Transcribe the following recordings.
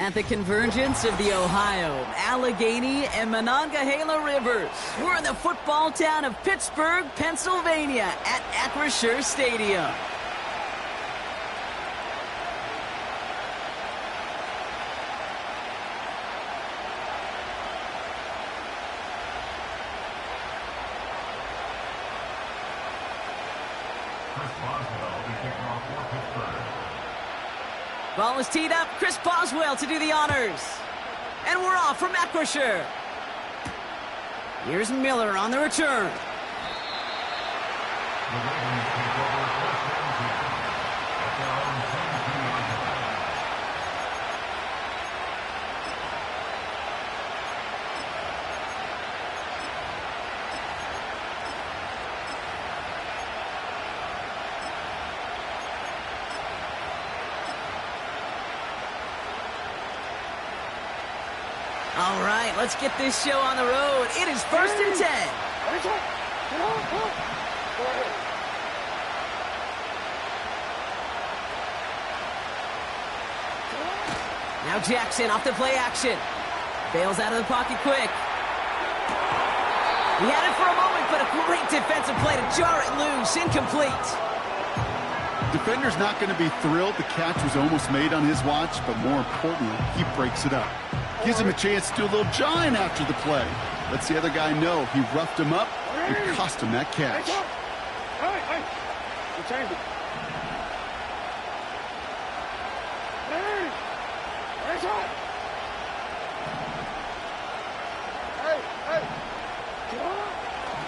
At the convergence of the Ohio, Allegheny, and Monongahela rivers, we're in the football town of Pittsburgh, Pennsylvania, at Acrisure Stadium. Ball is teed up. Chris Boswell to do the honors. And we're off from Acrisure. Here's Miller on the return. All right, let's get this show on the road. It is 1st and 10. Now Jackson off the play action. Bails out of the pocket quick. He had it for a moment, but a great defensive play to jar it loose. Incomplete. Defender's not going to be thrilled. The catch was almost made on his watch, but more importantly, he breaks it up. Gives him a chance to do a little jawing after the play. Lets the other guy know he roughed him up and cost him that catch.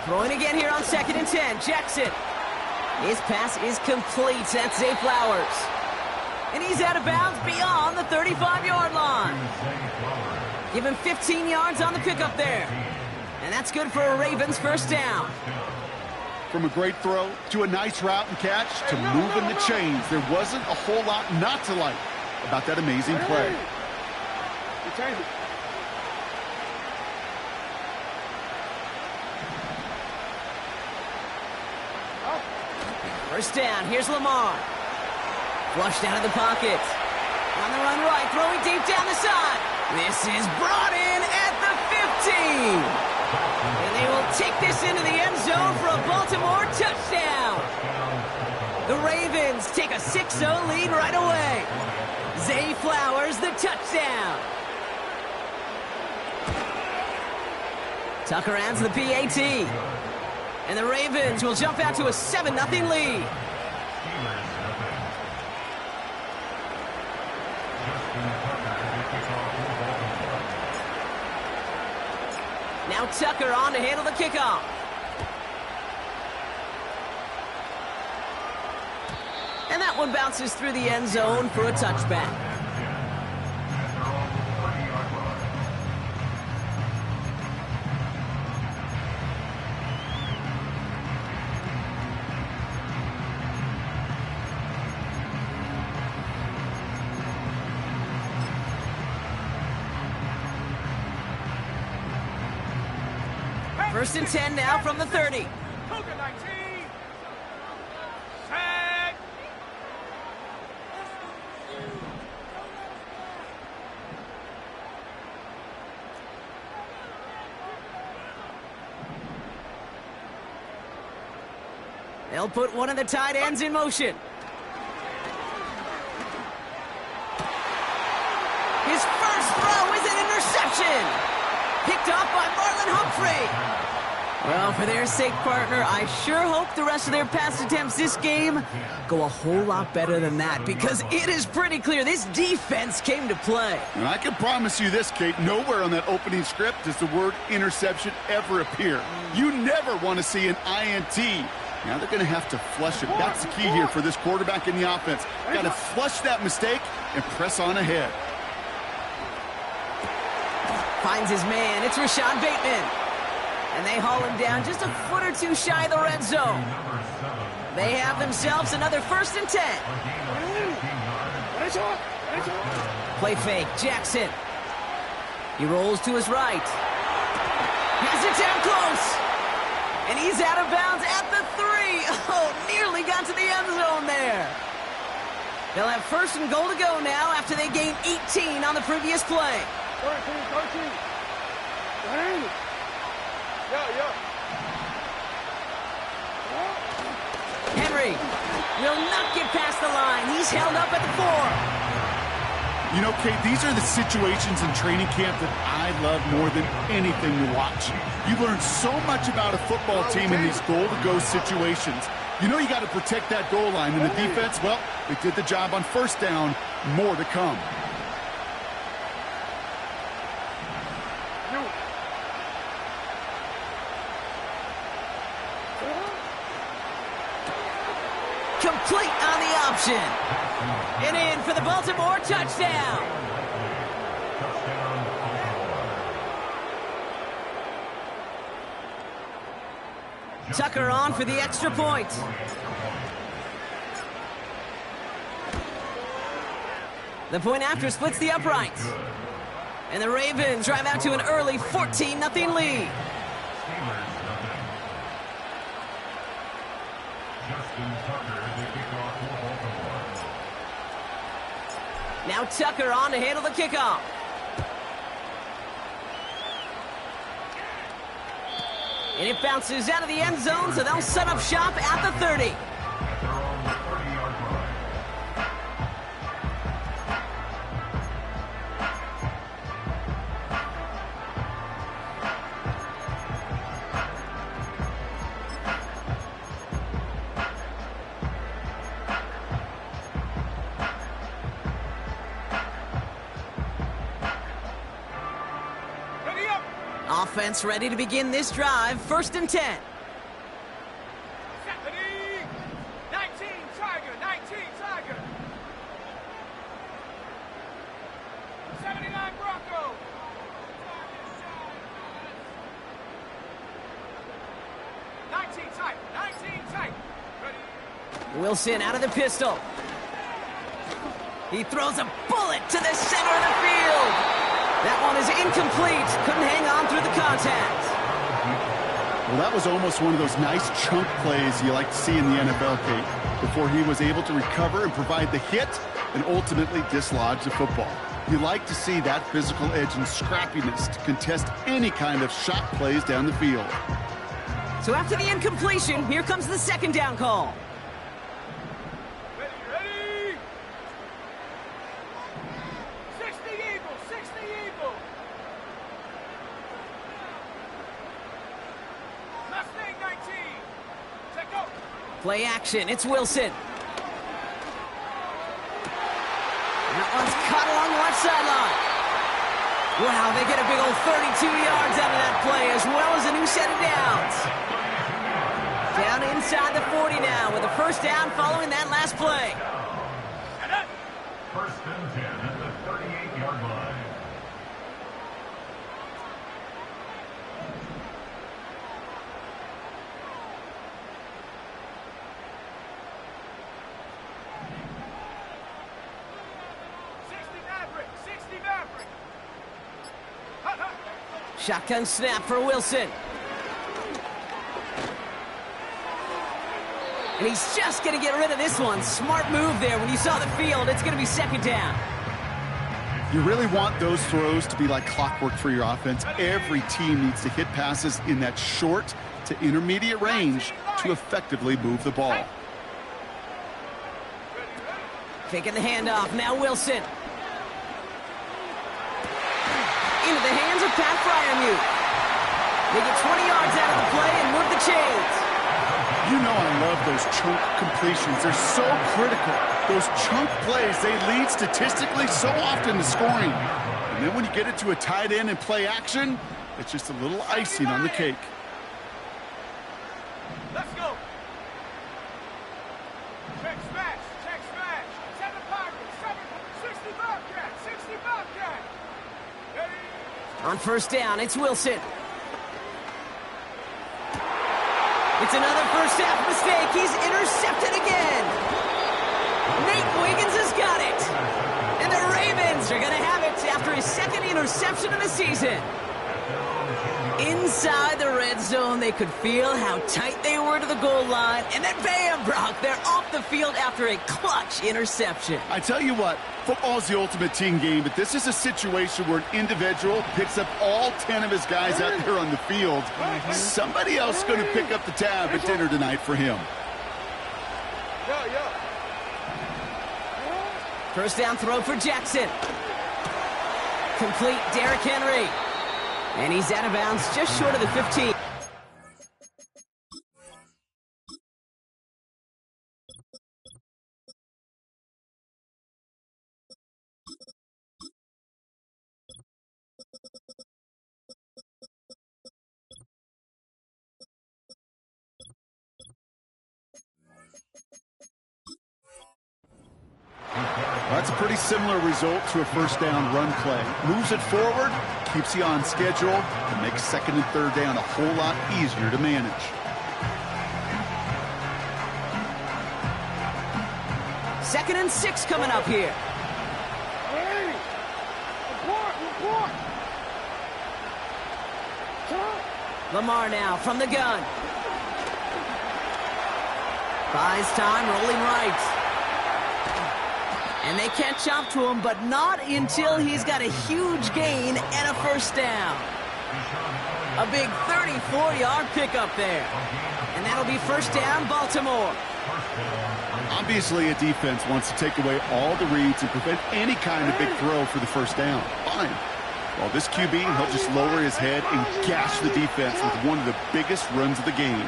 Throwing again here on 2nd and 10. Jackson. His pass is complete. That's Zay Flowers. And he's out of bounds beyond the 35-yard line. Give him 15 yards on the pickup there. And that's good for a Ravens first down. From a great throw to a nice route and catch to moving the chains, there wasn't a whole lot not to like about that amazing play. First down, here's Lamar. Flushed out of the pocket. On the run right, throwing deep down the side. This is brought in at the 15. And they will take this into the end zone for a Baltimore touchdown. The Ravens take a 6-0 lead right away. Zay Flowers, the touchdown. Tucker adds the PAT. And the Ravens will jump out to a 7-0 lead. Now Tucker on to handle the kickoff. And that one bounces through the end zone for a touchback. First and 10 now from the 30. They'll put one of the tight ends in motion. His first throw is an interception. Picked off by Marlon Humphrey. Well, for their sake, partner, I sure hope the rest of their pass attempts this game go a whole lot better than that, because it is pretty clear this defense came to play. And I can promise you this, Kate, nowhere on that opening script does the word interception ever appear. You never want to see an INT. Now they're going to have to flush it. That's the key here for this quarterback in the offense. Got to flush that mistake and press on ahead. Finds his man. It's Rashad Bateman. And they haul him down just a foot or two shy of the red zone. They have themselves another 1st and 10. Play fake. Jackson. He rolls to his right. Has it down close. And he's out of bounds at the 3. Oh, nearly got to the end zone there. They'll have first and goal to go now after they gained 18 on the previous play. 13. Yeah. Henry will not get past the line. He's held up at the 4. You know, Kate, these are the situations in training camp that I love more than anything to watch. You learn so much about a football team in these goal-to-go situations. You know you got to protect that goal line, and the defense, well, they did the job on first down. More to come. Complete on the option. And in for the Baltimore touchdown. Tucker on for the extra point. The point after splits the uprights. And the Ravens drive out to an early 14-0 lead. Now Tucker on to handle the kickoff. And it bounces out of the end zone, so they'll set up shop at the 30. Offense ready to begin this drive. 1st and 10. 19, Tiger. 79, Bronco. 19 tight. Ready. Wilson out of the pistol. He throws a bullet to the center of the field. That one is incomplete. Couldn't hang on through the contact. Well, that was almost one of those nice chunk plays you like to see in the NFL, Kate, before he was able to recover and provide the hit and ultimately dislodge the football. You like to see that physical edge and scrappiness to contest any kind of shot plays down the field. So after the incompletion, here comes the 2nd down call. Ready. 60 Eagle. Mustang 19. Check go. Play action. It's Wilson. That one's caught along the left sideline. Wow, they get a big old 32 yards out of that play, as well as a new set of downs. Down inside the 40 now with a 1st down following that last play. 1st and 10 at the 38-yard line. Shotgun snap for Wilson. And he's just going to get rid of this one. Smart move there. When you saw the field, it's going to be 2nd down. You really want those throws to be like clockwork for your offense. Every team needs to hit passes in that short to intermediate range to effectively move the ball. Taking the handoff. Now Wilson. Into the hands of Pat Fryermuth. They get 20 yards out of the play and move the chains. You know I love those chunk completions. They're so critical. Those chunk plays, they lead statistically so often to scoring. And then when you get it to a tight end and play action, it's just a little icing on the cake. Let's go. Check smash. 7 Pirates. 60 Bobcat. Ready. On 1st down, it's Wilson. It's another 1st half mistake. He's intercepted again. Nate Wiggins has got it. And the Ravens are going to have it after his 2nd interception of the season. Inside the red zone, they could feel how tight they were to the goal line. And then bam, Brock, they're off the field after a clutch interception. I tell you what, football's the ultimate team game, but this is a situation where an individual picks up all 10 of his guys out there on the field. Somebody else is going to pick up the tab at dinner tonight for him. First down throw for Jackson. Complete Derrick Henry. And he's out of bounds just short of the 15. That's a pretty similar result to a first down run play. Moves it forward, keeps you on schedule, and makes second and third down a whole lot easier to manage. Second and 6 coming up here. Lamar now from the gun. Buys time, rolling right. And they can't chop to him, but not until he's got a huge gain and a first down. A big 34-yard pickup there. And that'll be first down, Baltimore. Obviously, a defense wants to take away all the reads and prevent any kind of big throw for the first down. Fine. Well, this QB, he'll just lower his head and gash the defense with one of the biggest runs of the game.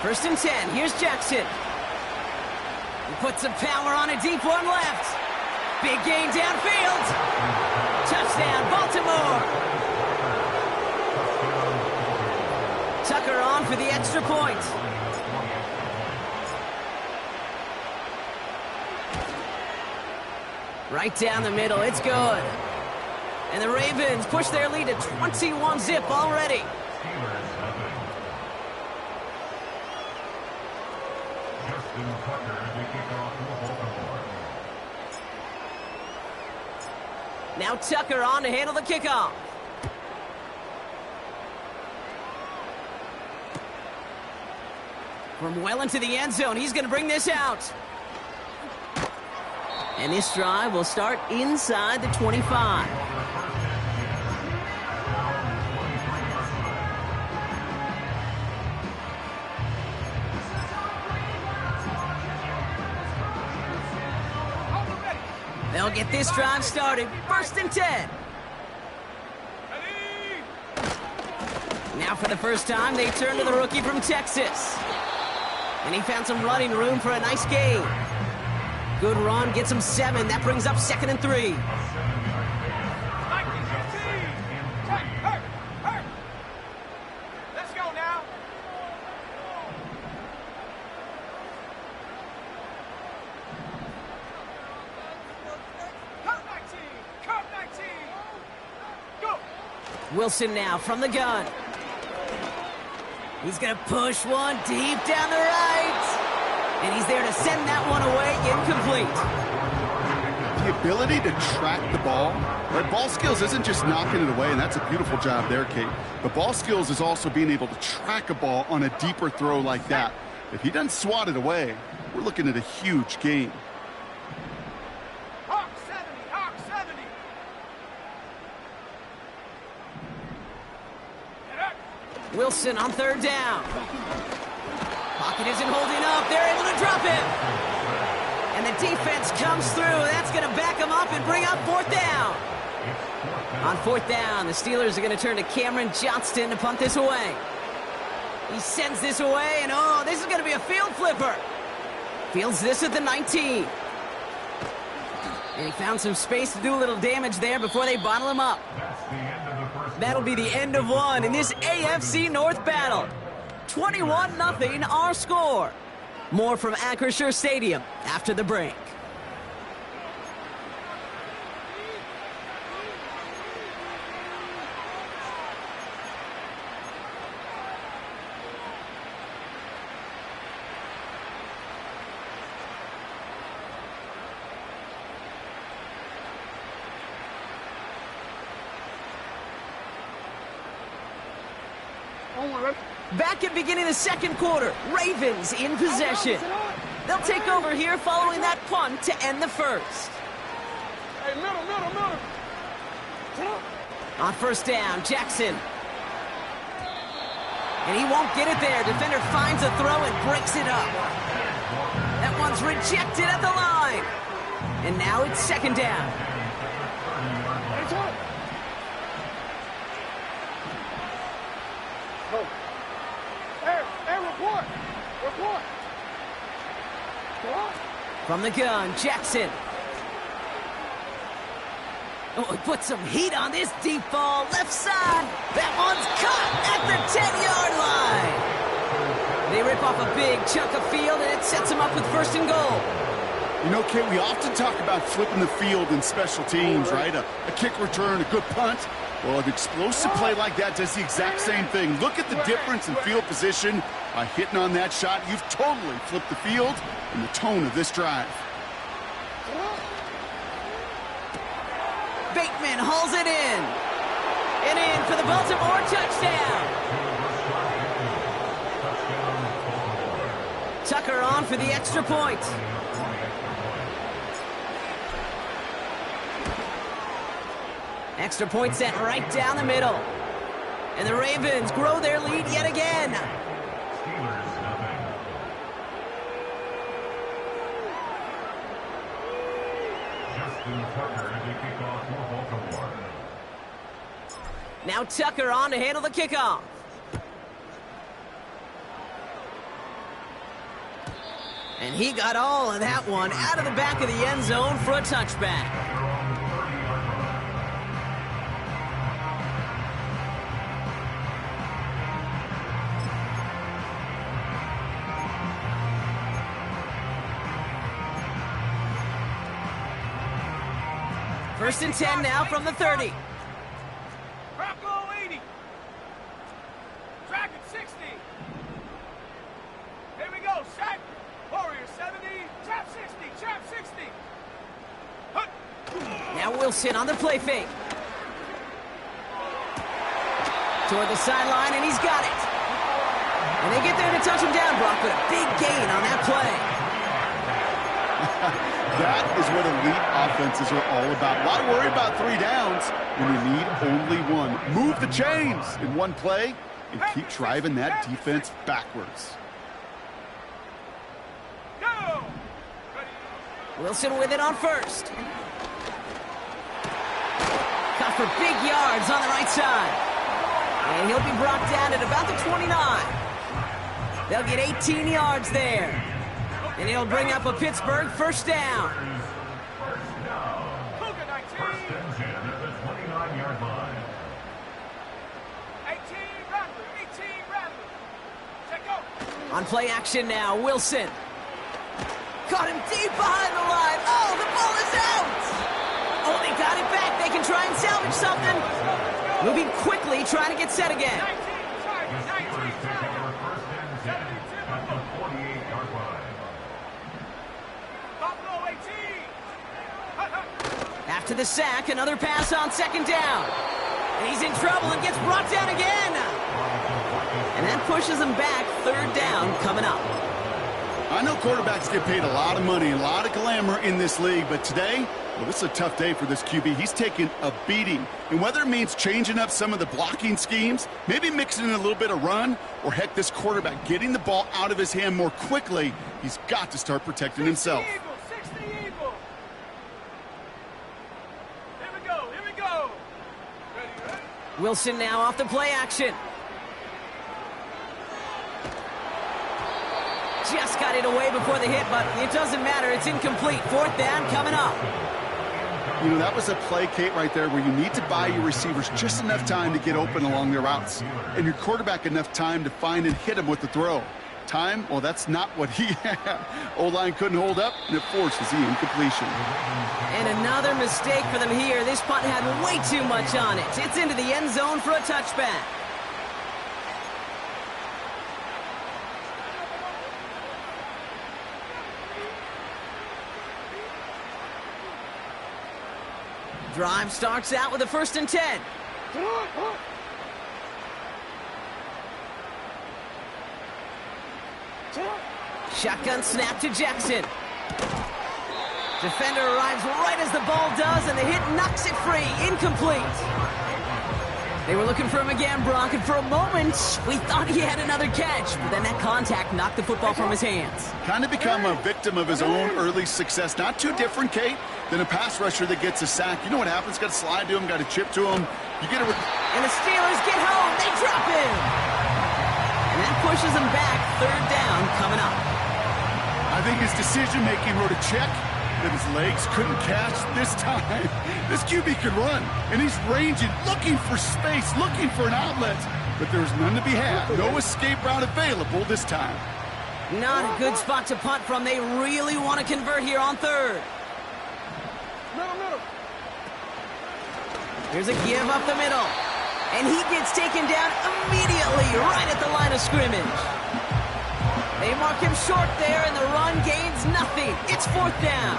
First and 10. Here's Jackson. He puts some power on a deep one left. Big gain downfield. Touchdown, Baltimore. Tucker on for the extra point. Right down the middle, it's good. And the Ravens push their lead to 21-zip already. Now Tucker on to handle the kickoff. From well into the end zone, he's going to bring this out. And this drive will start inside the 25. They'll get this drive started. First and 10. Now for the first time, they turn to the rookie from Texas. And he found some running room for a nice gain. Good run, gets him 7. That brings up second and 3. Let's go now. Cut 19. Go. Wilson now from the gun. He's going to push one deep down the right. And he's there to send that one away, incomplete. The ability to track the ball, right? Ball skills isn't just knocking it away, and that's a beautiful job there, Kate. But ball skills is also being able to track a ball on a deeper throw like that. If he doesn't swat it away, we're looking at a huge gain. Hawk 70. Wilson on third down. Pocket isn't holding up. They're able to drop him. And the defense comes through. That's going to back him up and bring up fourth down. On fourth down, the Steelers are going to turn to Cameron Johnston to punt this away. He sends this away, and oh, this is going to be a field flipper. Fields this at the 19. And he found some space to do a little damage there before they bottle him up. That'll be the end of one in this AFC North battle. 21-0 our score. More from Acrisure Stadium after the break. Back at beginning of the second quarter, Ravens in possession. They'll take over here following that punt to end the first. Hey, middle. On first down, Jackson. And he won't get it there. Defender finds a throw and breaks it up. That one's rejected at the line. And now it's second down. Hey, report. From the gun, Jackson. Oh, he put some heat on this deep ball. Left side. That one's caught at the 10-yard line. They rip off a big chunk of field, and it sets them up with first and goal. You know, Kate, we often talk about flipping the field in special teams, right? A kick return, a good punt. Well, an explosive play like that does the exact same thing. Look at the difference in field position. By hitting on that shot, you've totally flipped the field and the tone of this drive. Bateman hauls it in. And in for the Baltimore touchdown. Tucker on for the extra point. Extra point set right down the middle. And the Ravens grow their lead yet again. Steelers, nothing. Justin Tucker to kick off for Baltimore. Now Tucker on to handle the kickoff. And he got all of that one out of the back of the end zone for a touchback. First and 10 now from the 30. Bronco 80. Dragon 60. Here we go. Sack. Warrior 70. Trap 60. Trap 60. Hut. Now Wilson on the play fake. Toward the sideline, and he's got it. And they get there to touch him down, Brock, but a big gain on that play. That is what elite offenses are all about. Why worry about 3 downs when you need only one? Move the chains in one play and keep driving that defense backwards. Go. Wilson with it on first. Cut for big yards on the right side. And he'll be brought down at about the 29. They'll get 18 yards there. And he'll bring up a Pittsburgh first down. Cougar 19. First and 10 at the 29-yard line. 18 Rattler. 18 Rattler. Check go. On play action now, Wilson. Caught him deep behind the line. Oh, the ball is out. Oh, they got it back. They can try and salvage something. Moving quickly, trying to get set again. 19. Tiger. 19. Steelers take Tiger. over first and 10 at the 48-yard line. Buffalo 18. Hut, hut. After the sack, another pass on second down. And he's in trouble and gets brought down again. And that pushes him back. Third down coming up. I know quarterbacks get paid a lot of money and a lot of glamour in this league, but today, well, this is a tough day for this QB. He's taking a beating. And whether it means changing up some of the blocking schemes, maybe mixing in a little bit of run, or heck, this quarterback getting the ball out of his hand more quickly, he's got to start protecting himself. 60 Eagles. Here we go. Here we go. Ready. Wilson now off the play action. Just got it away before the hit, but it doesn't matter. It's incomplete. Fourth down coming up. You know, that was a play, Kate, right there where you need to buy your receivers just enough time to get open along their routes, and your quarterback enough time to find and hit him with the throw. Time, well, that's not what he had. O-line couldn't hold up, and it forces the incompletion. And another mistake for them here. This punt had way too much on it. It's into the end zone for a touchback. Drive starts out with a first and 10. Shotgun snap to Jackson. Defender arrives right as the ball does, and the hit knocks it free. Incomplete. They were looking for him again, Brock, and for a moment, we thought he had another catch, but then that contact knocked the football from his hands. Kind of become a victim of his own early success. Not too different, Kate, than a pass rusher that gets a sack. You know what happens? Got to slide to him, got to chip to him. You get it. And the Steelers get home. They drop him. And that pushes them back. Third down coming up. I think his decision-making wrote a check that his legs couldn't catch this time. This QB could run, and he's ranging, looking for space, looking for an outlet. But there's none to be had. No escape route available this time. Not a good spot to punt from. They really want to convert here on third. Here's a give up the middle. And he gets taken down immediately right at the line of scrimmage. They mark him short there, and the run gains nothing. It's fourth down.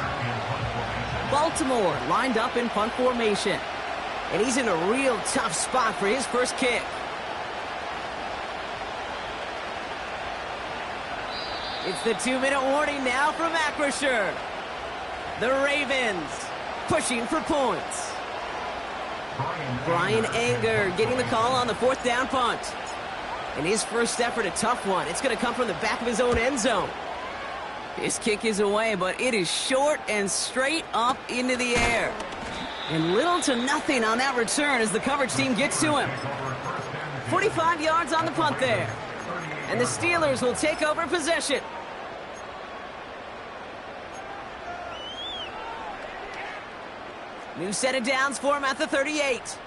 Baltimore lined up in punt formation. And he's in a real tough spot for his first kick. It's the 2-minute warning now from Acrisure. The Ravens pushing for points. Brian Anger getting the call on the fourth down punt. And his first effort, a tough one. It's going to come from the back of his own end zone. His kick is away, but it is short and straight up into the air. And little to nothing on that return as the coverage team gets to him. 45 yards on the punt there. And the Steelers will take over possession. New set of downs for him at the 38.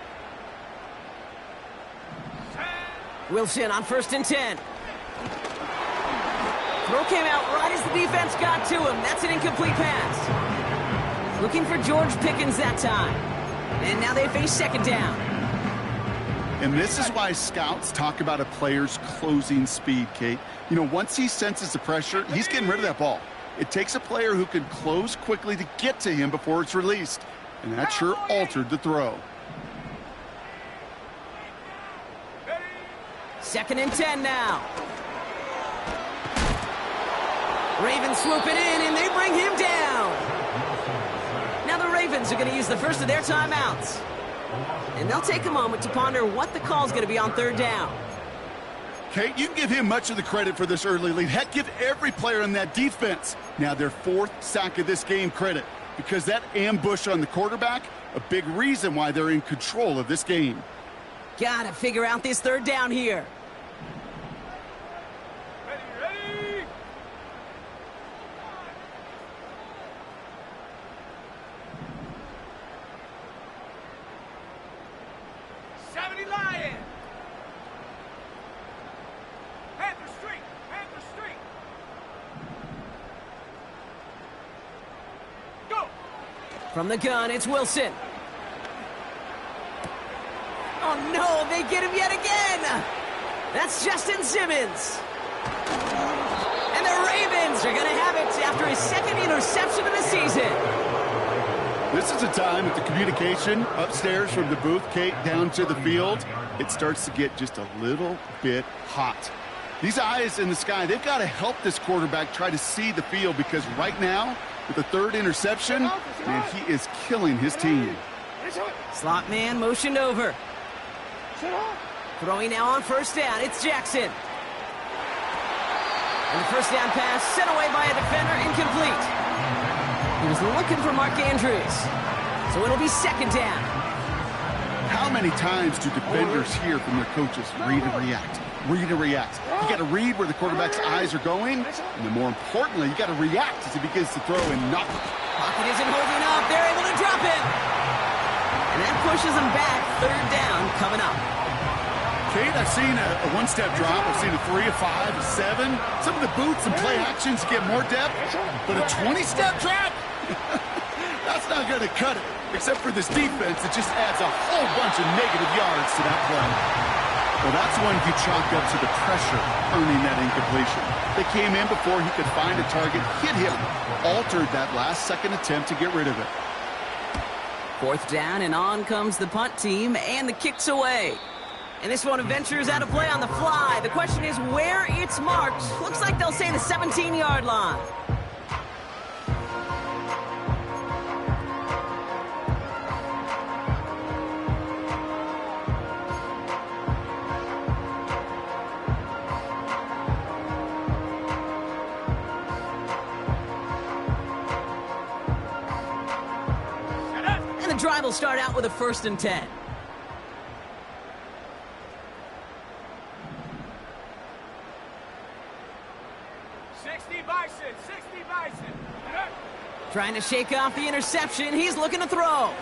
Wilson on 1st and 10. Throw came out right as the defense got to him. That's an incomplete pass. Looking for George Pickens that time. And now they face second down. And this is why scouts talk about a player's closing speed, Kate. You know, once he senses the pressure, he's getting rid of that ball. It takes a player who can close quickly to get to him before it's released. And that sure altered the throw. 2nd and 10 now. Ravens swoop it in, and they bring him down. Now the Ravens are going to use the first of their timeouts. And they'll take a moment to ponder what the call is going to be on third down. Kate, you can give him much of the credit for this early lead. Heck, give every player in that defense now their 4th sack of this game credit. Because that ambush on the quarterback, a big reason why they're in control of this game. Gotta figure out this third down here. Ready. 70 Lion. Panther Street. Panther Street. Go. From the gun, it's Wilson. Oh, no, they get him yet again. That's Justin Simmons. And the Ravens are going to have it after his 2nd interception of the season. This is a time that the communication upstairs from the booth, Kate, down to the field, it starts to get just a little bit hot. These eyes in the sky, they've got to help this quarterback try to see the field because right now, with the 3rd interception, man, he is killing his team. Slot man motioned over. Throwing now on 1st down, it's Jackson. And the 1st down pass sent away by a defender, incomplete. He was looking for Mark Andrews. So it'll be 2nd down. How many times do defenders hear from their coaches, read and react, read and react? You got to read where the quarterback's eyes are going, and then more importantly, you got to react as he begins to throw and knock. Pocket isn't holding up. They're able to drop it. And that pushes them back. 3rd down coming up. Kate, I've seen a one-step drop. I've seen a 3, a 5, a 7. Some of the boots and play actions get more depth, but a 20-step drop? That's not going to cut it, except for this defense that just adds a whole bunch of negative yards to that play. Well, that's one you chalked up to the pressure earning that incompletion. They came in before he could find a target, hit him, altered that last-second attempt to get rid of it. 4th down, and on comes the punt team, and the kick's away. And this one ventures out of play on the fly. The question is where it's marked. Looks like they'll say the 17-yard line. And the drive will start out with a 1st and 10. Trying to shake off the interception. He's looking to throw.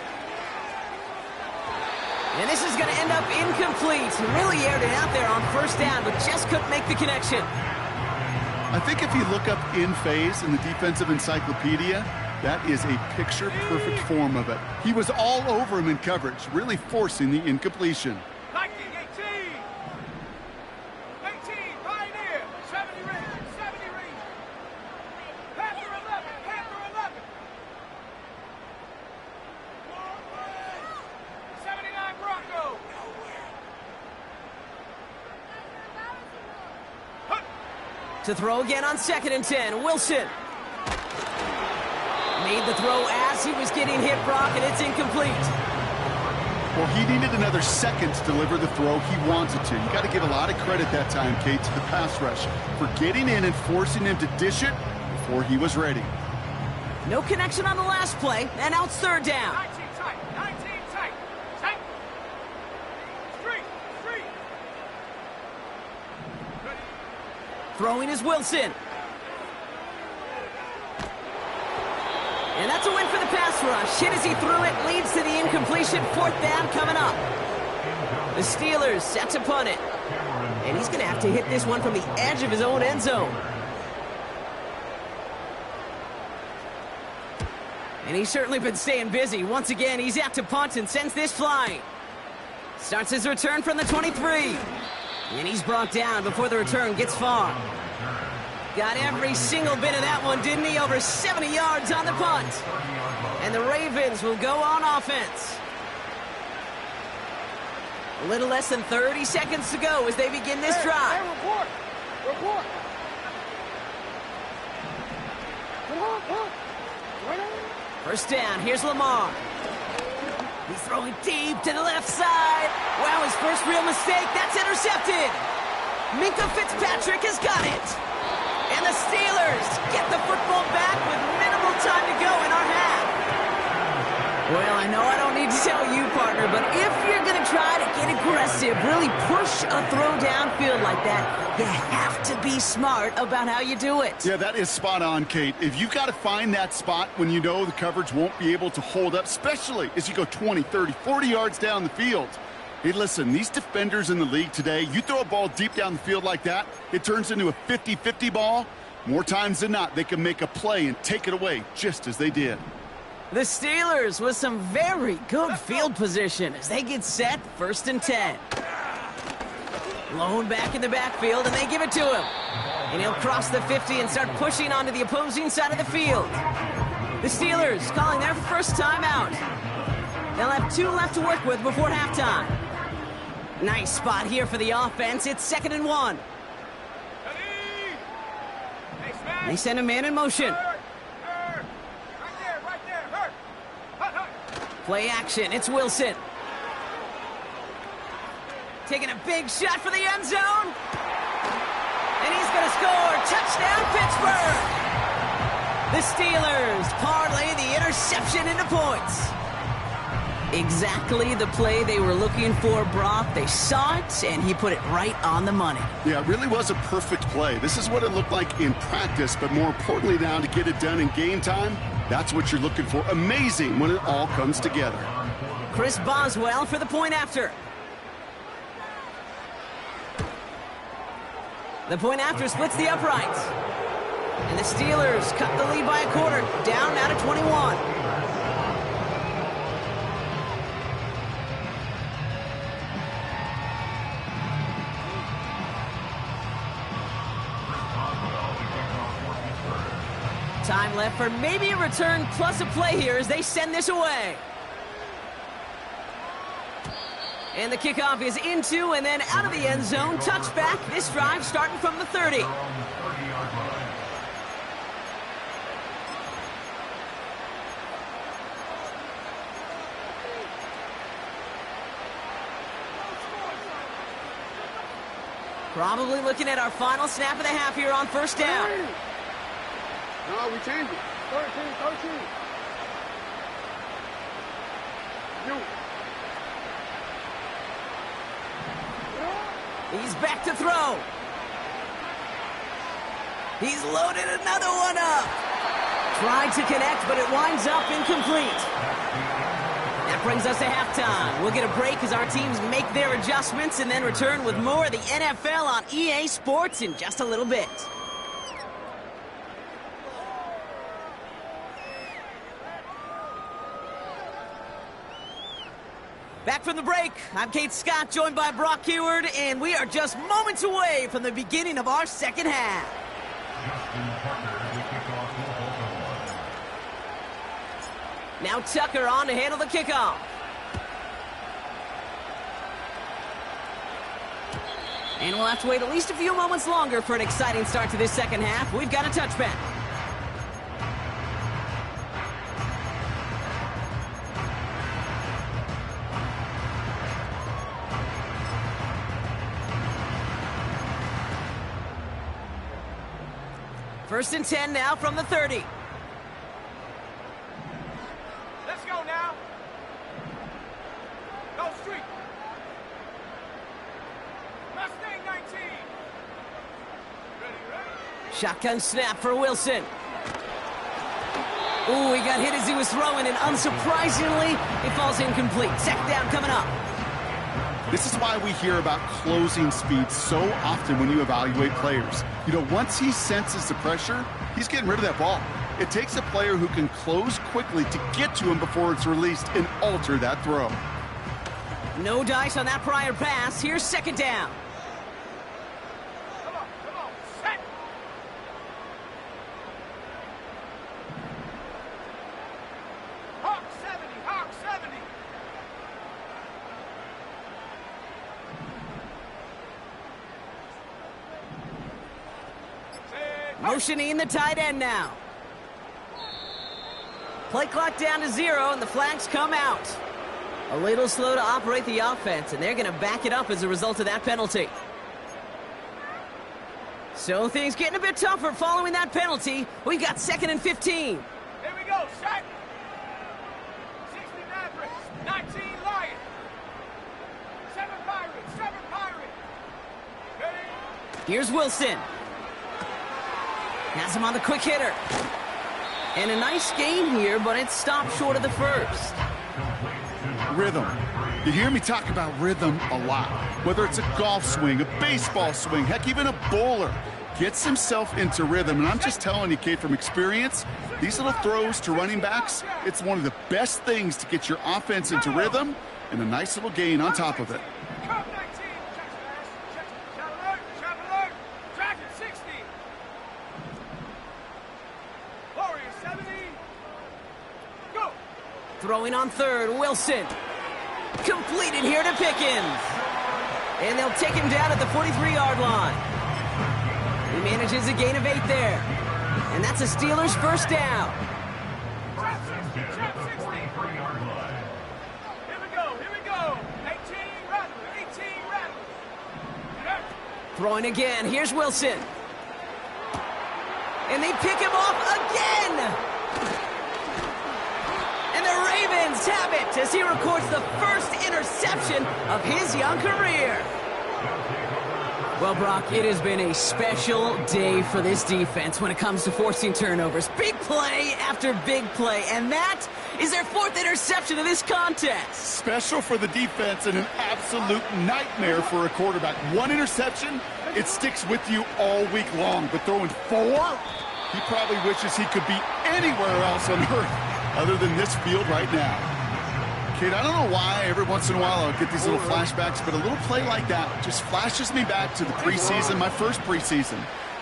And this is going to end up incomplete. He really aired it out there on 1st down, but just couldn't make the connection. I think if you look up in phase in the defensive encyclopedia, that is a picture-perfect form of it. He was all over him in coverage, really forcing the incompletion. 19, 18, Pioneer, 70 range. Panther 11. 79 Bronco. To throw again on 2nd and 10, Wilson. Made the throw as he was getting hit, Brock, and it's incomplete. Well, he needed another second to deliver the throw he wanted to. You got to give a lot of credit that time, Kate, to the pass rush for getting in and forcing him to dish it before he was ready. No connection on the last play, and now it's 3rd down. 19 tight. Street. Throwing is Wilson. And that's a win for the pass rush. Hit as he threw it, leads to the incompletion. 4th down coming up. The Steelers set to punt it. And he's going to have to hit this one from the edge of his own end zone. And he's certainly been staying busy. Once again, he's out to punt and sends this flying. Starts his return from the 23. And he's brought down before the return gets far. Got every single bit of that one, didn't he? Over 70 yards on the punt. And the Ravens will go on offense. A little less than 30 seconds to go as they begin this drive. Report. First down, here's Lamar. He's throwing deep to the left side. Wow, his first real mistake, that's intercepted. Minka Fitzpatrick has got it. And the Steelers get the football back with minimal time to go in our half. Well, I know I don't need to tell you, partner, but if you're going to try to get aggressive, really push a throw downfield like that, you have to be smart about how you do it. Yeah, that is spot on, Kate. If you've got to find that spot when you know the coverage won't be able to hold up, especially as you go 20, 30, 40 yards down the field. Hey, listen, these defenders in the league today, you throw a ball deep down the field like that, it turns into a 50-50 ball. More times than not, they can make a play and take it away, just as they did. The Steelers with some very good field position as they get set, 1st and 10. Lone back in the backfield, and they give it to him. And he'll cross the 50 and start pushing onto the opposing side of the field. The Steelers calling their first timeout. They'll have 2 left to work with before halftime. Nice spot here for the offense. It's 2nd and 1. They send a man in motion. Right there. Hurt. Play action. It's Wilson. Taking a big shot for the end zone. And he's going to score. Touchdown, Pittsburgh. The Steelers parlay the interception into points. Exactly the play they were looking for, Brock. They saw it, and he put it right on the money. Yeah, it really was a perfect play. This is what it looked like in practice, but more importantly now to get it done in game time, that's what you're looking for. Amazing when it all comes together. Chris Boswell for the point after. The point after splits the uprights. And the Steelers cut the lead by a quarter, down now to 21. Time left for maybe a return plus a play here as they send this away. And the kickoff is into and then out of the end zone. Touchback. This drive starting from the 30. On the 30-yard line. Probably looking at our final snap of the half here on first down. No, we changed it. 13. You. He's back to throw. He's loaded another one up. Tried to connect, but it winds up incomplete. That brings us to halftime. We'll get a break as our teams make their adjustments and then return with more of the NFL on EA Sports in just a little bit. Back from the break, I'm Kate Scott, joined by Brock Heward, and we are just moments away from the beginning of our second half. Now Tucker on to handle the kickoff. And we'll have to wait at least a few moments longer for an exciting start to this second half. We've got a touchback. First and 10 now from the 30. Let's go now. Go street. Mustang 19. Ready. Shotgun snap for Wilson. Ooh, he got hit as he was throwing, and unsurprisingly, it falls incomplete. Second down coming up. This is why we hear about closing speed so often when you evaluate players. You know, once he senses the pressure, he's getting rid of that ball. It takes a player who can close quickly to get to him before it's released and alter that throw. No dice on that prior pass. Here's second down. Come on. Set. Hawk 70. Motioning the tight end now. Play clock down to 0, and the flags come out. A little slow to operate the offense, and they're going to back it up as a result of that penalty. So things getting a bit tougher following that penalty. We've got second and 15. Here we go. Set. 60 Mavericks. 19 Lion. 7 Pirates. Ready. Here's Wilson. Has him on the quick hitter. And a nice gain here, but it's stopped short of the first. Rhythm. You hear me talk about rhythm a lot. Whether it's a golf swing, a baseball swing, heck, even a bowler gets himself into rhythm. And I'm just telling you, Kate, from experience, these little throws to running backs, it's one of the best things to get your offense into rhythm and a nice little gain on top of it. Come 19. Shot alert. Dragon 60. Warrior 70. Go. Throwing on third, Wilson. Completed here to Pickens. And they'll take him down at the 43-yard line. He manages a gain of 8 there. And that's a Steelers first down. Trap 60. Here we go. 18 rattle. Throwing again. Here's Wilson. And they pick him off again. And the Ravens have it as he records the first interception of his young career. Well, Brock, it has been a special day for this defense when it comes to forcing turnovers. Big play after big play, and that is their 4th interception of this contest. Special for the defense and an absolute nightmare for a quarterback. 1 interception, it sticks with you all week long. But throwing 4, he probably wishes he could be anywhere else on earth other than this field right now. Kid, I don't know why every once in a while I'll get these little flashbacks, but a little play like that just flashes me back to the preseason, my first preseason.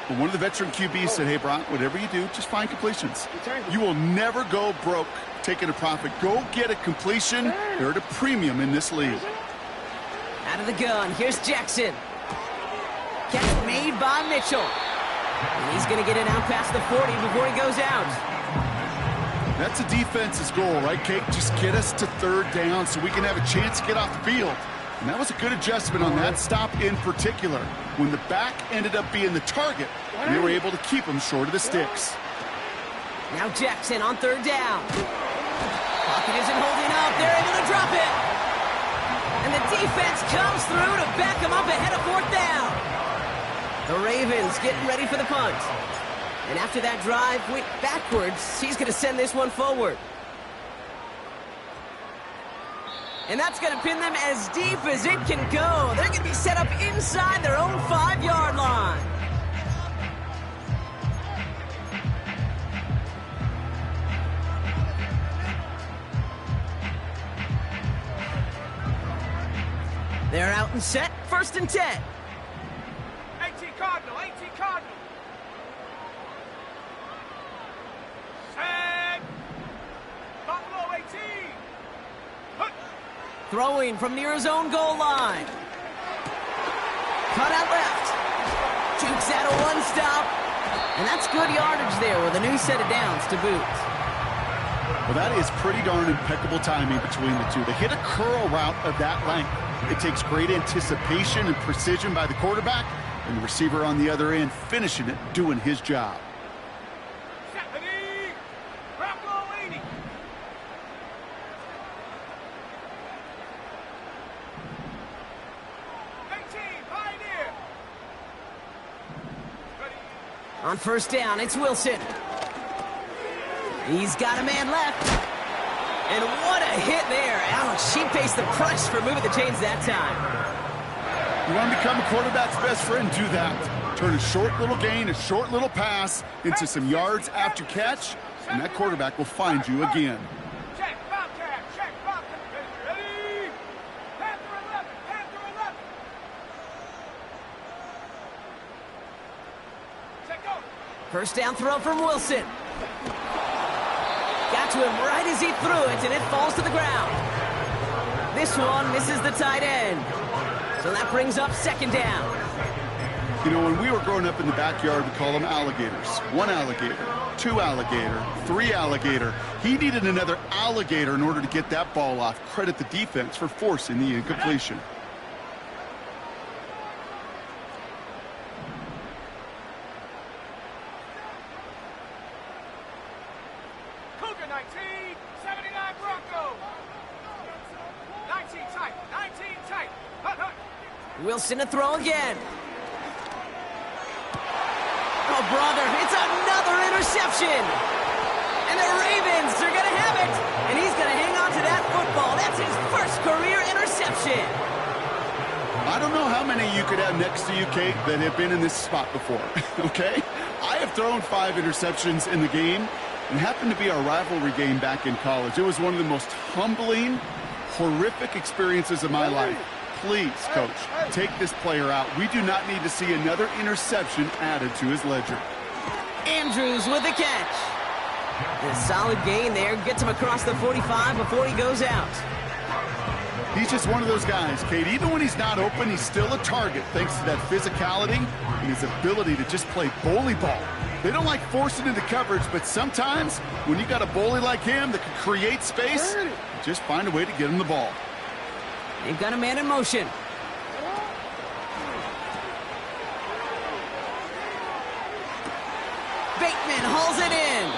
But one of the veteran QBs said, hey, Brock, whatever you do, just find completions. You will never go broke taking a profit. Go get a completion. They're at a premium in this league. Out of the gun, here's Jackson. Catch made by Mitchell. And he's going to get it out past the 40 before he goes out. That's a defense's goal, right, Kate? Just get us to third down so we can have a chance to get off the field. And that was a good adjustment on that stop in particular. When the back ended up being the target, they were able to keep him short of the sticks. Now Jackson on third down. Pocket isn't holding up. They're able to drop it. And the defense comes through to back him up ahead of fourth down. The Ravens getting ready for the punt. And after that drive went backwards, he's going to send this one forward. And that's going to pin them as deep as it can go. They're going to be set up inside their own 5-yard line. They're out and set, 1st and 10. 18 Cardinal, 18 Cardinal. Set. Buffalo 18. Hook. Throwing from near his own goal line. Cut out left. Jukes out a one-stop. And that's good yardage there with a new set of downs to boot. Well, that is pretty darn impeccable timing between the two. They hit a curl route of that length. It takes great anticipation and precision by the quarterback, and the receiver on the other end finishing it, doing his job. 70. Buffalo 80. Pioneer. On 1st down, it's Wilson. He's got a man left. And what a hit there. Alex, she pays the price for moving the chains that time. You want to become a quarterback's best friend? Do that. Turn a short little gain, a short little pass into some yards after catch, and that quarterback will find you again. Check, Bobcat, check, Bobcat. Ready? Panther 11, Panther 11. Check go. 1st down throw from Wilson. Got to him right as he threw it, and it falls to the ground. This one misses the tight end. So that brings up 2nd down. You know, when we were growing up in the backyard, we call them alligators. 1 alligator, 2 alligator, 3 alligator. He needed another alligator in order to get that ball off. Credit the defense for forcing the incompletion. Cougar 19, 79 Broncos. 19 tight, 19 tight. Hut, hut. Wilson to throw again. Oh, brother, it's another interception. And the Ravens are going to have it. And he's going to hang on to that football. That's his 1st career interception. I don't know how many you could have next to you, Kate, that have been in this spot before, okay? I have thrown 5 interceptions in the game, and happened to be our rivalry game back in college. It was one of the most humbling, horrific experiences of my life. Please, Coach, take this player out. We do not need to see another interception added to his ledger. Andrews with the catch. And a solid gain there. Gets him across the 45 before he goes out. He's just one of those guys, Kate. Even when he's not open, he's still a target thanks to that physicality and his ability to just play bully ball. They don't like forcing into coverage, but sometimes when you got a bully like him that can create space, just find a way to get him the ball. They've got a man in motion. Bateman hauls it in.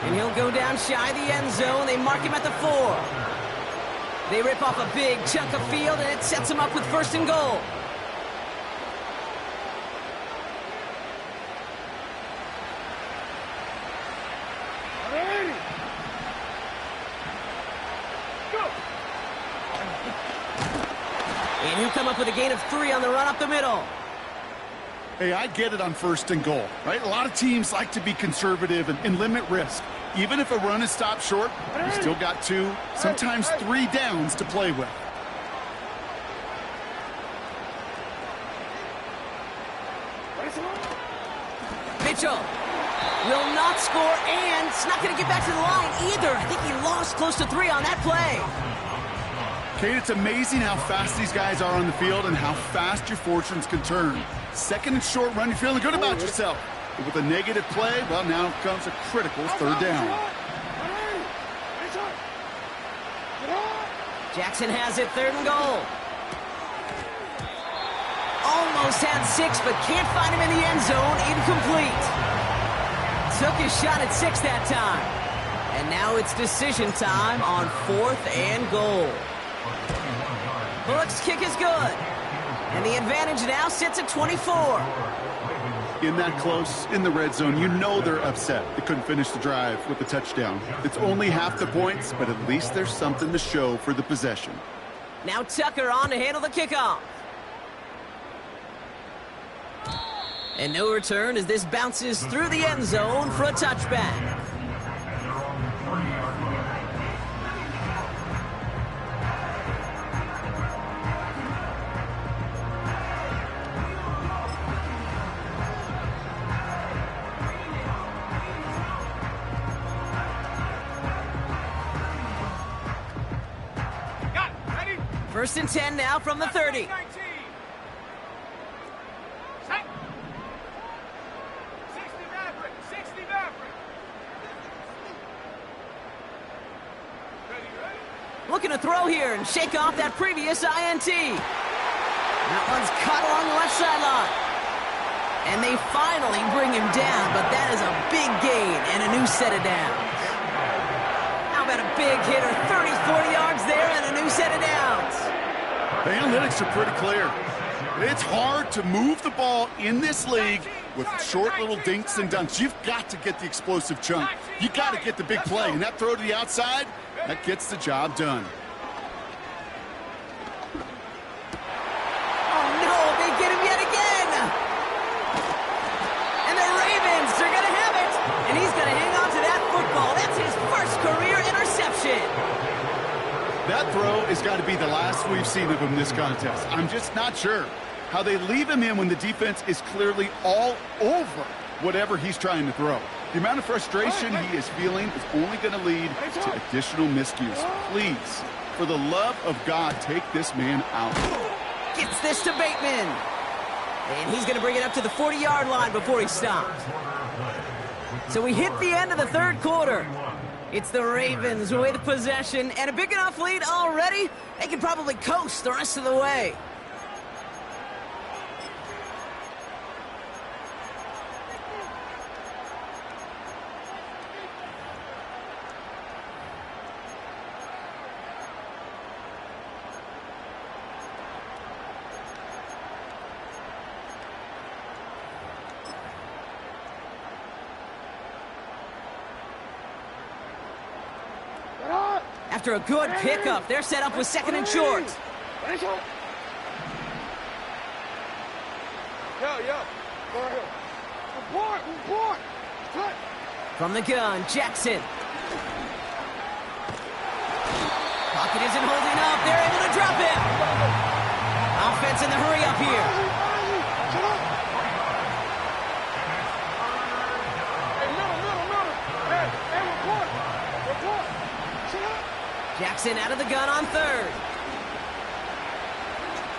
And he'll go down shy of the end zone. They mark him at the 4. They rip off a big chunk of field, and it sets him up with 1st and goal. And he'll come up with a gain of 3 on the run up the middle. Hey, I get it on 1st and goal, right? A lot of teams like to be conservative and limit risk. Even if a run is stopped short, you still got 2, sometimes 3 downs to play with. Mitchell will not score, and it's not going to get back to the line either. I think he lost close to 3 on that play. Kate, it's amazing how fast these guys are on the field and how fast your fortunes can turn. Second and short run, you're feeling good about yourself. But with a negative play, well, now comes a critical third down. Jackson has it, 3rd and goal. Almost had 6, but can't find him in the end zone. Incomplete. Took his shot at 6 that time. And now it's decision time on 4th and goal. Bullock's kick is good. And the advantage now sits at 24. In that close, in the red zone, you know they're upset. They couldn't finish the drive with the touchdown. It's only half the points, but at least there's something to show for the possession. Now Tucker on to handle the kickoff. And no return as this bounces through the end zone for a touchback. Got it. Ready? 1st and 10 now from the 30. 19. Set. 60 Maverick. 60 Maverick. Ready? Looking to throw here and shake off that previous INT. That one's caught along the left sideline. And they finally bring him down, but that is a big gain and a new set of downs. How about a big hitter, 30, 40 yards there and a new set of downs. The analytics are pretty clear. It's hard to move the ball in this league with short little dinks and dunks. You've got to get the explosive chunk. You got to get the big play, and that throw to the outside, that gets the job done. Oh no, they get him yet again. And the Ravens are going to have it. And he's going to hang on to that football. That's his first career interception. That throw has got to be the last we've seen of him this contest. I'm just not sure how they leave him in when the defense is clearly all over whatever he's trying to throw. The amount of frustration he is feeling is only going to lead to additional miscues. Please, for the love of God, take this man out. Gets this to Bateman. And he's going to bring it up to the 40-yard line before he stops. So we hit the end of the 3rd quarter. It's the Ravens with possession and a big enough lead already. They can probably coast the rest of the way. After a good pickup, they're set up with 2nd and short. From the gun, Jackson. Pocket isn't holding up. They're able to drop him. Offense in the hurry up here. Jackson out of the gun on 3rd.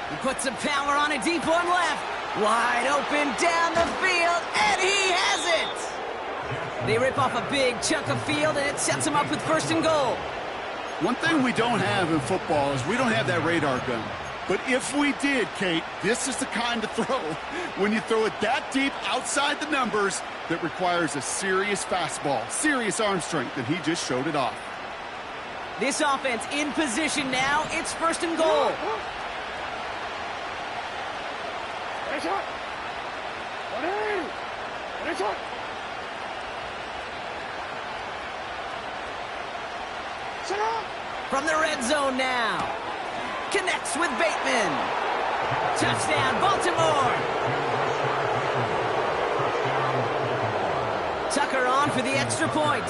He puts some power on a deep one left. Wide open down the field, and he has it! They rip off a big chunk of field, and it sets him up with 1st and goal. One thing we don't have in football is we don't have that radar gun. But if we did, Kate, this is the kind of throw, when you throw it that deep outside the numbers, that requires a serious fastball, serious arm strength, and he just showed it off. This offense in position now. It's 1st and goal. From the red zone now. Connects with Bateman. Touchdown, Baltimore. Tucker on for the extra point.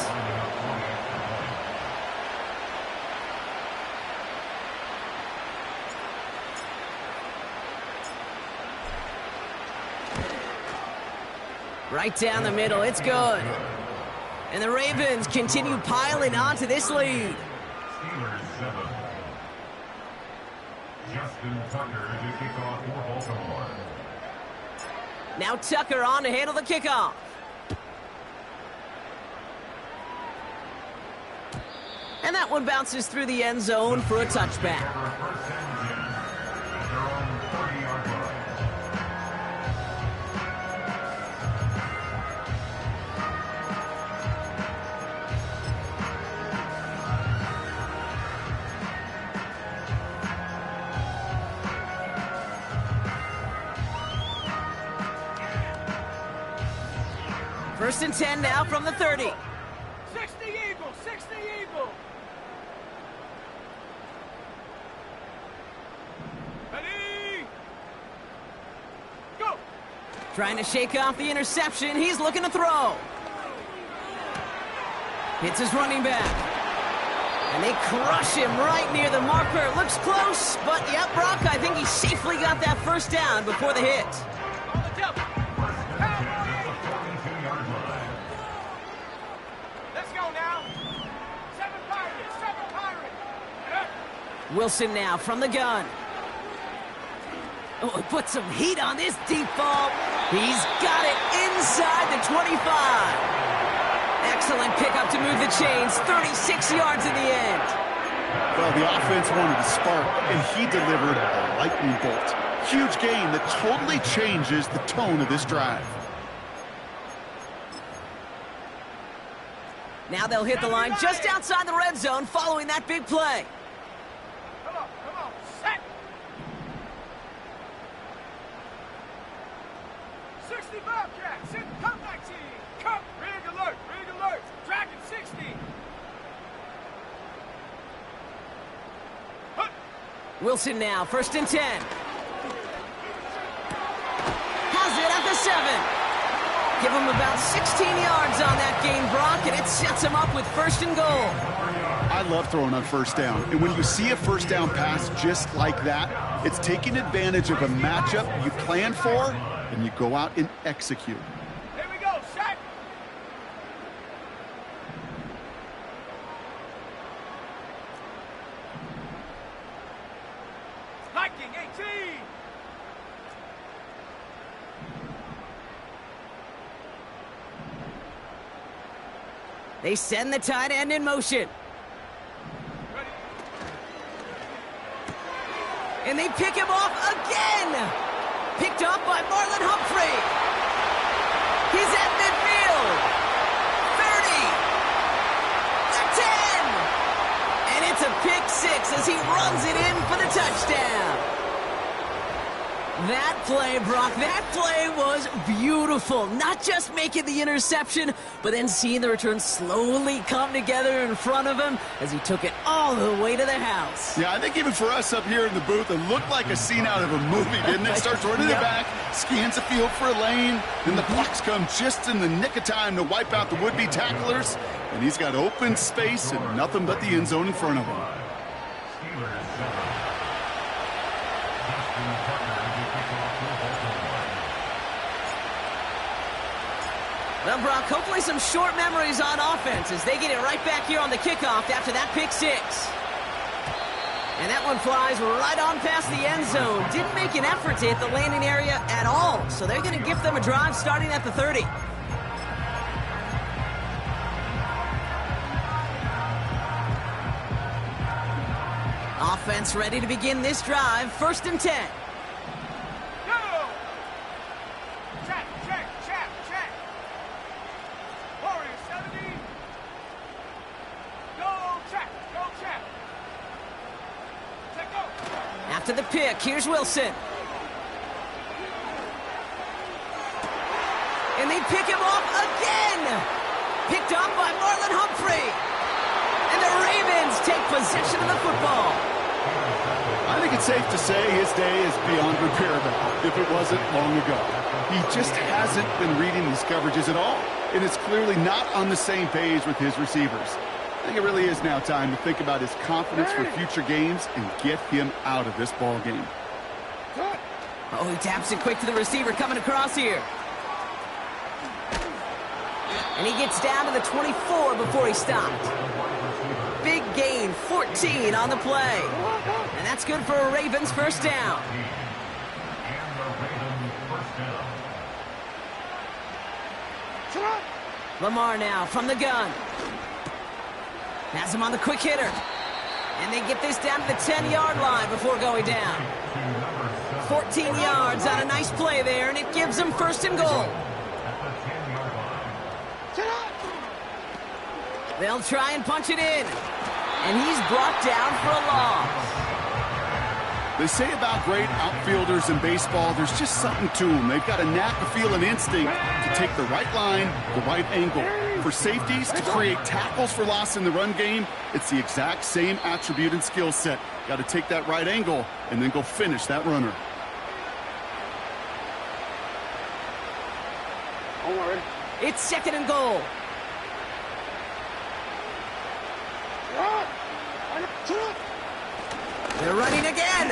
Right down the middle, it's good. And the Ravens continue piling onto this lead. Justin Tucker to kick off for Baltimore. Now Tucker on to handle the kickoff. And that one bounces through the end zone for a touchback. First and 10 at their own 30-yard line. First and 10 now from the 30. 60 Eagle, 60 Eagle. Ready? Go. Trying to shake off the interception. He's looking to throw. Hits his running back. And they crush him right near the marker. Looks close, but yep, Brock, I think he safely got that first down before the hit. On the double. Let's go now. 7 Pirates, 7 Pirates. Wilson now from the gun. Oh, put some heat on this deep ball. He's got it inside the 25. Excellent pickup to move the chains. 36 yards in the end. Well, the offense wanted a spark, and he delivered a lightning bolt. Huge gain that totally changes the tone of this drive. Now they'll hit the line just outside the red zone following that big play. Come on, set. 60 Bobcats, in comeback team. Come, rig alert. Dragon 60. Hup. Wilson now, first and 10. Has it at the 7. Give him about 16 yards on that gain, Brock, and it sets him up with first and goal. I love throwing on first down, and when you see a first down pass just like that, it's taking advantage of a matchup you planned for, and you go out and execute. Here we go, set. Viking 18. They send the tight end in motion. Ready. And they pick him off again. Picked up by Marlon Humphrey. He's at midfield. 30. The 10. And it's a pick 6 as he runs it in for the touchdown. That play, Brock, that play was beautiful. Not just making the interception, but then seeing the return slowly come together in front of him as he took it all the way to the house. Yeah, I think even for us up here in the booth, it looked like a scene out of a movie, didn't it? Starts running it back, scans the field for a lane, then the blocks come just in the nick of time to wipe out the would-be tacklers, and he's got open space and nothing but the end zone in front of him. Well, Brock, hopefully some short memories on offense as they get it right back here on the kickoff after that pick 6. And that one flies right on past the end zone. Didn't make an effort to hit the landing area at all, so they're going to give them a drive starting at the 30. Offense ready to begin this drive. First and 10. Go! Check. Warrior 70. Go check. Check, go. After the pick, here's Wilson. And they pick him off again. Picked up by Marlon Humphrey. And the Ravens take possession of the football. I think it's safe to say his day is beyond repair now, if it wasn't long ago. He just hasn't been reading these coverages at all, and it's clearly not on the same page with his receivers. I think it really is now time to think about his confidence for future games and get him out of this ball game. Oh, he taps it quick to the receiver coming across here. And he gets down to the 24 before he stopped. Big gain, 14 on the play. And And that's good for a Ravens first down. And the Ravens first down. Lamar now from the gun. Has him on the quick hitter. And they get this down to the 10-yard line before going down. 14 yards on a nice play there, and it gives them first and goal. They'll try and punch it in. And he's brought down for a loss. They say about great outfielders in baseball, there's just something to them. They've got a knack, a feel, an instinct to take the right line, the right angle. For safeties, to create tackles for loss in the run game, it's the exact same attribute and skill set. Got to take that right angle and then go finish that runner. It's second and goal. They're running again.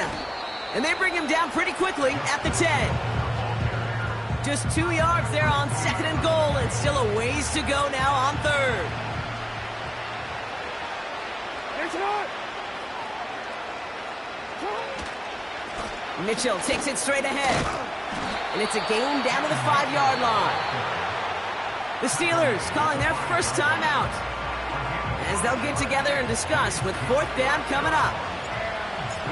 And they bring him down pretty quickly at the 10. Just 2 yards there on second and goal, and still a ways to go now on third. Mitchell takes it straight ahead. And it's a gain down to the 5-yard line. The Steelers calling their first time out, as they'll get together and discuss with fourth down coming up.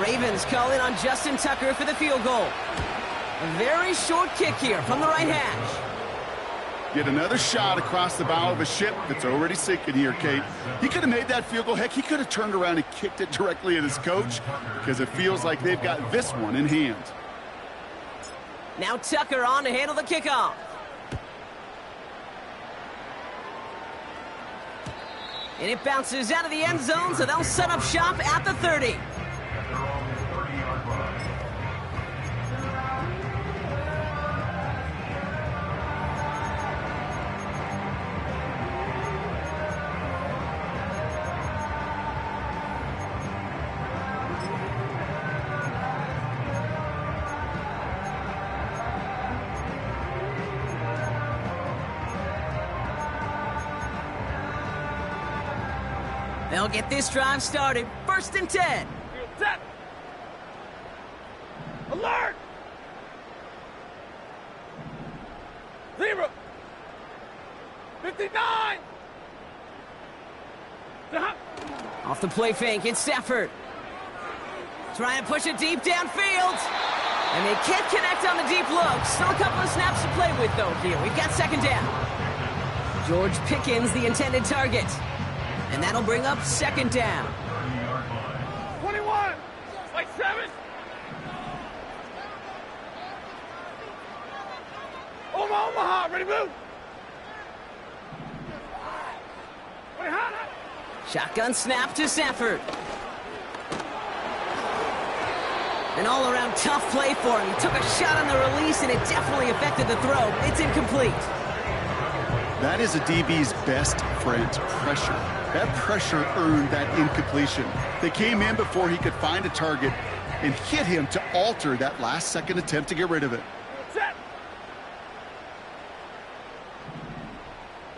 Ravens call in on Justin Tucker for the field goal. A very short kick here from the right hash. Yet another shot across the bow of a ship that's already sinking here, Kate. He could have made that field goal. Heck, he could have turned around and kicked it directly at his coach, because it feels like they've got this one in hand. Now Tucker on to handle the kickoff. And it bounces out of the end zone, so they'll set up shop at the 30. They'll get this drive started. First and 10. Set. Alert! Zebra. 59. Off the play fake, it's Stafford. Trying to push it deep downfield. And they can't connect on the deep look. Still a couple of snaps to play with, though, here. We've got second down. George Pickens, the intended target. And that'll bring up second down. 21. Like 7. Omaha, ready to move. Shotgun snap to Stafford. An all-around tough play for him. He took a shot on the release, and it definitely affected the throw. It's incomplete. That is a DB's best friend, pressure. That pressure earned that incompletion. They came in before he could find a target and hit him to alter that last-second attempt to get rid of it. Set.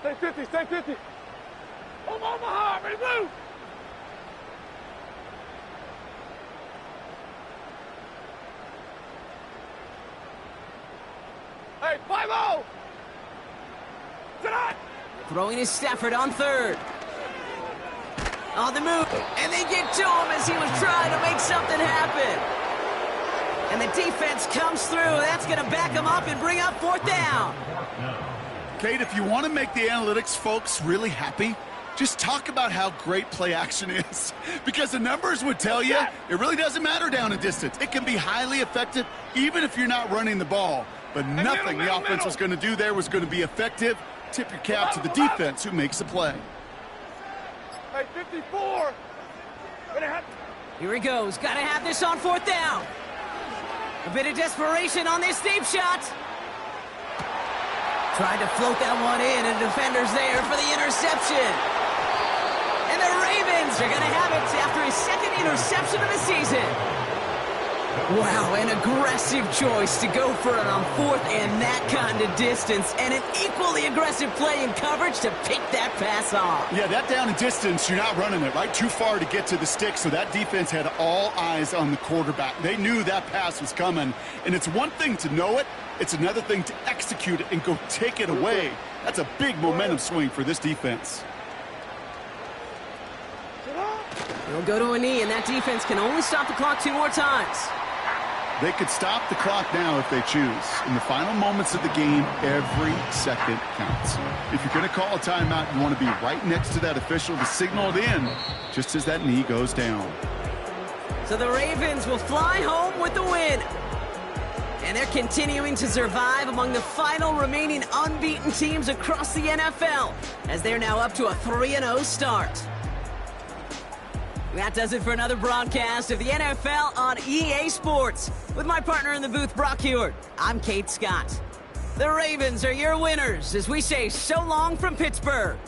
Stay 50, stay 50. Omaha, ready to move. Hey, 5-0. Tonight. Throwing is Stafford on third. On the move, and they get to him as he was trying to make something happen. And the defense comes through. That's going to back him up and bring up fourth down. Kate, if you want to make the analytics folks really happy, just talk about how great play action is. Because the numbers would tell you it really doesn't matter down a distance. It can be highly effective even if you're not running the ball. But nothing the offense was going to do there was going to be effective. Tip your cap to the defense who makes the play. Hey, 54. Here he goes. Got to have this on fourth down. A bit of desperation on this deep shot. Tried to float that one in, and defender's there for the interception. And the Ravens are going to have it after his second interception of the season. Wow, an aggressive choice to go for it on fourth and that kind of distance, and an equally aggressive play in coverage to pick that pass off. Yeah, that down and distance, you're not running it, right? Too far to get to the stick, so that defense had all eyes on the quarterback. They knew that pass was coming, and it's one thing to know it, it's another thing to execute it and go take it away. That's a big momentum swing for this defense. He'll go to a knee, and that defense can only stop the clock 2 more times. They could stop the clock now if they choose. In the final moments of the game, every second counts. If you're going to call a timeout, you want to be right next to that official to signal it in just as that knee goes down. So the Ravens will fly home with the win. And they're continuing to survive among the final remaining unbeaten teams across the NFL, as they're now up to a 3-0 start. That does it for another broadcast of the NFL on EA Sports. With my partner in the booth, Brock Hewitt, I'm Kate Scott. The Ravens are your winners as we say so long from Pittsburgh.